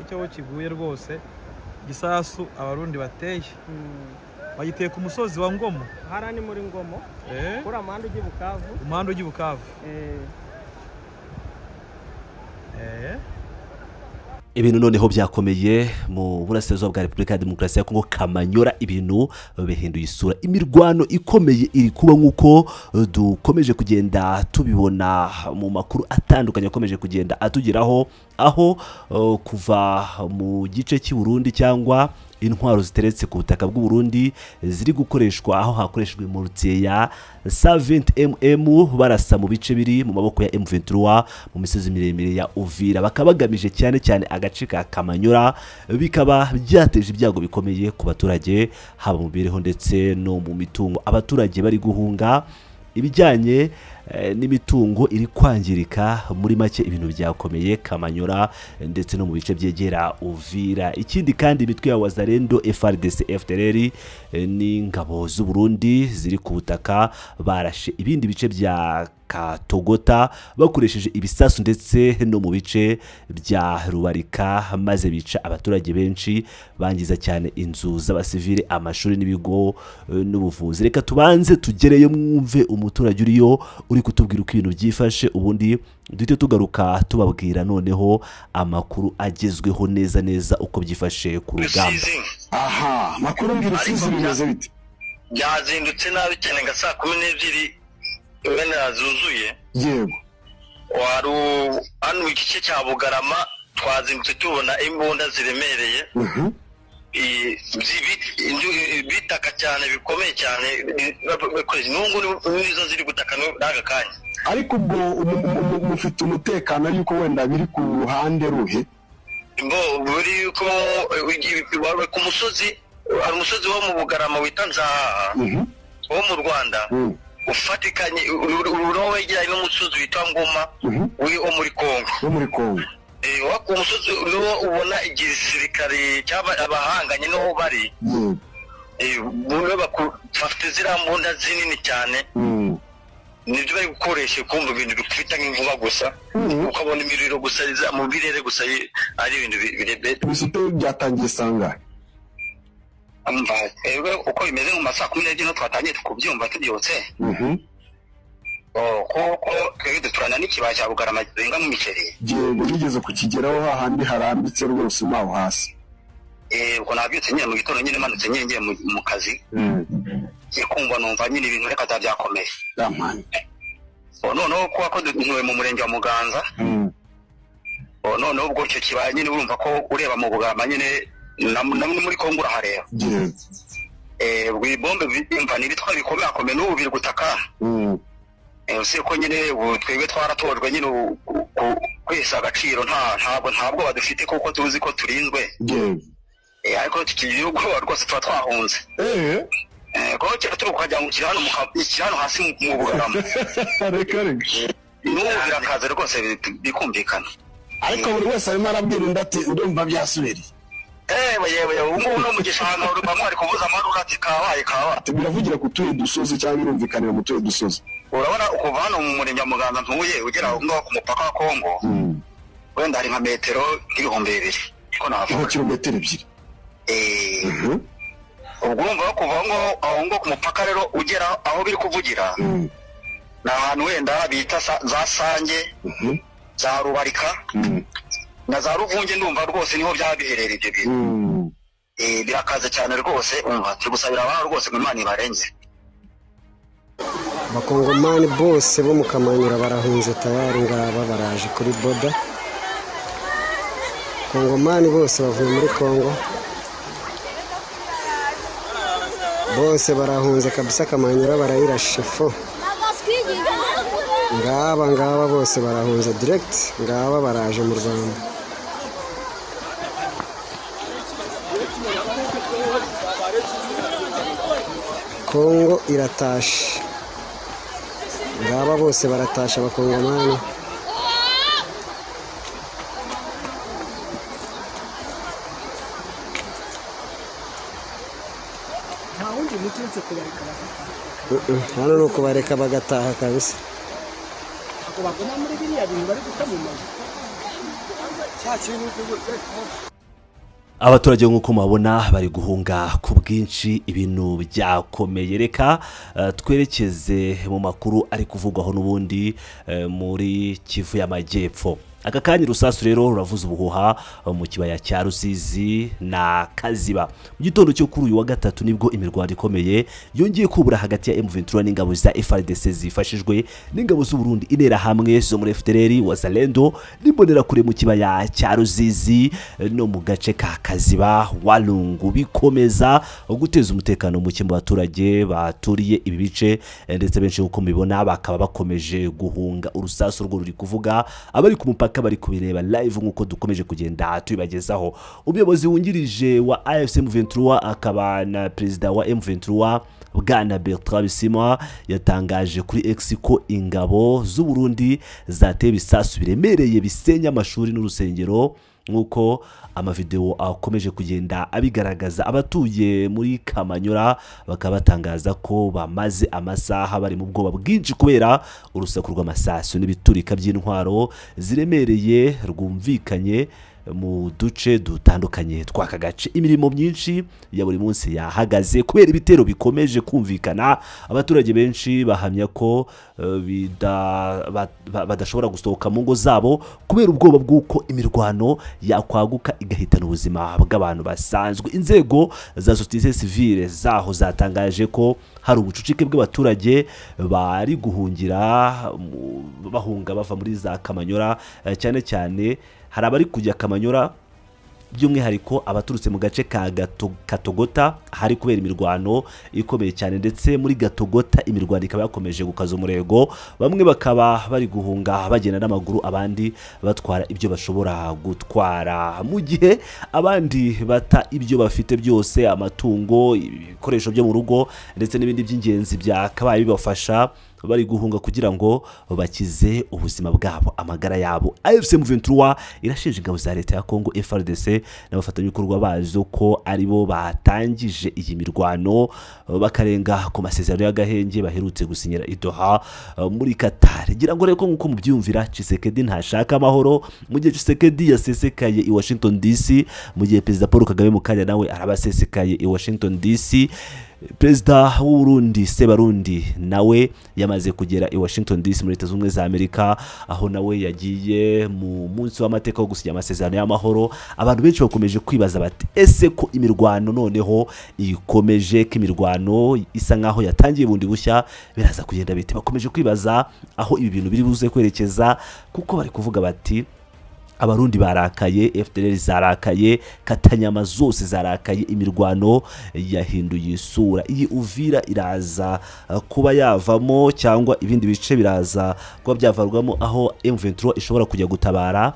icyo kiguye rwose gisasu abarundi bateye bagiteye ku musozi wa Ngomo harani muri Ngomo kuri amande ugibukavu ibintu noneho byakomeye mu burasirazuba bwa Repubulika ya Demokarasi ya Kongo Kamanyora ibintu bihinduye isura imirwano ikomeye iri kuba nkuko dukomeje kugenda tubibona mu makuru atandukanye akomeje kugenda atugeraho aho kuva mu gice cy'i Burundi cyangwa intwaro ziteretse ku butaka bw'u Burundi ziri gukoreshwa aho hakoreshejwe mortier ya 70mm barasa mu bice biri mu maboko ya M23 mu misozi miremire ya Uvira bakabagamije cyane cyane agace ka Kamanyora bikaba byateje ibyago bikomeye ku baturage haba mu bireho ndetse no mu mitungo abaturage bari guhunga ibijyanye n'imitungo iri kwangirika muri make ibintu byakomeye Kamanyora ndetse no mu bice byegera Uvira ikindi kandi imitwe ya Wazalendo FARDC FDLR n'ingabo z'u Burundi ziri ku butaka barashe ibindi bice bya Katogota bakoresheje ibisasu ndetse no mu bice bya Rubarika maze bica abaturage benshi bangiza cyane inzu z'abasivile amashuri n'ibigo n'ubuvuzi reka tubanze tugereyo mwumve umuturage uriyo uri kutubwira uko ibintu byifashe ubundi duhite tugaruka tubabwira noneho amakuru agezweho neza uko byifashe ku rugamba aha makuru ngirisizi bimeze bite byazindutse nabi cyane nga saa 12 Wena zuzuye yego waru anu igice cya Bugarama twazindutse tubona imbunda ziremereye bitaka cyane bikomeye cyane nungu nizo ziri gutaka naga kanya ariko ubwo mufite umutekano yuko wenda biri ku ruhande ruhe buri ko ku musozi ari umusozi wo mu Bugarama witanzaha wo mu Rwanda ufatikanye urowe gira n'umusozi witwa Ngoma wo muri Kongo wako umusozi ubona igisirikare cyaba abahanganye no bari bumwe bakufite zirambunda zinini cyane nibyo bari gukoresha kumva ibintu bifita nk'inkuba gusa ukabona imiriro gusa mu birere gusa ari ibintu birebire bisite byatangiye sanga uko bimeze mu masaha 12 no twatangiye tukubyumva tubyotse koko twebwe turana n'ikibaya cya Bugarama benga mu miceri yego bigeze kukigeraho hahandi harambitse rwose maho hasi ubwo nabyutse nyine mu gitondo nyine manutse nyenge mu kazi kumva numva nyine ibintu reka zabyakomeye amani noneho kuba ko dutuye mu murenge wa Muganza noneho ubwo cyo kibaya nyine urumva ko ureba mu Bugarama nyine namwe muri Kongo urahareba bombe bimva n'ibitwa bikomeye n'ubu biri gutaka usiye ko nyine twebwe twaratojwe nyine kwesa agaciro ntabwo badufite kuko tuzi ko turinzwe ariko tukigihugu rwose tuba twahunze ko cyo turukajya mu kirano hasi mu Bugarama reka n'ubu birakaze rwose bikumvikana ariko buri wese arimo arabwira undi ati ndumva byasubiriye yewe umuntu no mu gishanga bamwe ari kuvuza amarura ati kabaye biravugira ku tuye dusozi cyangwa irumvikanira mu tuye dusozi urabona ukuva hano mu murenge wa Muganza ntuye ugera ngo ku mupaka wa Kongo wenda hari nka metero 2,000 ko navuga kilometero 2 ubwo urumva kuva ngo ku mupaka rero ugera aho biri kuvugira na ahantu wenda bita za Sange za Rubarika na za Ruvunge ndumva rwose niho byabiherera ibyo bintu birakaze cyane rwose umva turi gusabira abantu rwose mu Imana ibarenge Bakongomani bose bo mu Kamanyura barahunze tayari ngaba baraje kuri boda Kongomani bose bavuye muri Kongo bose barahunze kabisa Kamanyura barayirashe fo ngaba bose barahunze direct ngaba baraje mu Rwanda Kongo iratashe ngaba bose baratasha Abakongomani hano nuko bareka bagataha kabisa ntabwo baguma muri biriya bintu bari guta mu mazu cya kintu abaturage nk'uko mubabona bari guhunga ku bwinshi ibintu byakomeye reka twerekeze mu makuru ari kuvugwaho n'ubundi muri Kivu y'Amajyepfo aka kanya rusasu rero ruravuza ubuhuha mu kibaya cya Rusizi na Kaziba mu gitondo cyo kuri uyu wa gatatu nibwo imirwano ikomeye yongeye kubura hagati ya M23 n'ingabo za FARDC zifashijwe n'ingabo z'u Burundi inera hamwe zo muri FDLR Wazalendo nimbonera kure mu kibaya cya Rusizi no mu gace ka Kaziba Walungu bikomeza guteza umutekano muke mu baturage baturiye ibi bice ndetse benshi uko mubibona bakaba bakomeje guhunga urusasu rwo ruri kuvuga abari ku mupaka bari kubireba live nkuko dukomeje kugenda tubibagezaho umuyobozi wungirije wa AFC M23 akaba na perezida wa M23 Bwana Bertrand Bisimwa yatangaje kuri X ko ingabo z'u Burundi zateye bisasu biremereye bisenya amashuri n'urusengero nkuko amavideo akomeje kugenda abigaragaza abatuye muri Kamanyora bakaba batangaza ko bamaze amasaha bari mu bwoba bwinshi kubera urusaku rw'amasasu n'ibiturika by'intwaro ziremereye rwumvikanye mu duce dutandukanye twaka gace imirimo myinshi ya buri munsi yahagaze kubera ibitero bikomeje kumvikana abaturage benshi bahamya ko badashobora gusohoka mu ngo zabo kubera ubwoba bw'uko imirwano yakwaguka igahitana ubuzima bw'abantu basanzwe inzego za société civile zaho zatangaje ko hari ubucucike bw'abaturage bari guhungira bahunga bava muri za Kamanyora cyane cyane hari abari kujya Kamanyora by'umwihariko abaturutse mu gace ka Gatogota hari kubera imirwano ikomeye cyane ndetse muri Gatogota imirwano ikaba yakomeje gukaza umurego bamwe bakaba bari guhunga bagenda n'amaguru abandi batwara ibyo bashobora gutwara mu gihe abandi bata ibyo bafite byose amatungo ibikoresho byo mu rugo ndetse n'ibindi by'ingenzi byakabaye bibafasha bari guhunga kugira ngo bakize ubuzima bwabo amagara yabo AFC M23 irashinja ingabo za leta ya Kongo FARDC n'abafatanyabikorwa bazo ko aribo batangije iyi mirwano bakarenga ku masezerano y'agahenge baherutse gusinyira i Doha muri Qatar gira ngo reko nkuko mubyumvira Tshisekedi ntashaka amahoro mu gihe Tshisekedi yasesekaye i Washington DC mu gihe Perezida Paul Kagame mu kanya nawe arabasesekaye i Washington DC Perezida w'u Burundi Sebarundi nawe yamaze kugera i Washington DC muri Leta Zunze Ubumwe za Amerika aho nawe yagiye mu munsi w'amateka wo gusinya amasezerano y'amahoro abantu benshi bakomeje kwibaza bati ese ko imirwano noneho ikomeje ko imirwano isa nkaho yatangiye bundi bushya biraza kugenda bite bakomeje kwibaza aho ibi bintu biri buze kwerekeza kuko bari kuvuga bati abarundi barakaye FDLR zarakaye Katanyama zose zarakaye imirwano yahinduye isura iyi Uvira iraza kuba yavamo cyangwa ibindi bice biraza kuba byavarwamo aho M23 ishobora kujya gutabara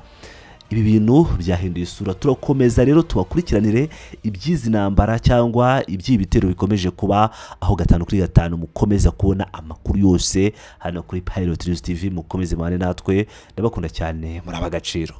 ibi bintu byahinduye isura turakomeza rero tubakurikiranire ibyizi nambara cyangwa iby'ibitero bikomeje kuba aho 5 mukomeza kubona amakuru yose hano kuri Pilot News TV mukomeze mane natwe ndabakunda cyane muri abagaciro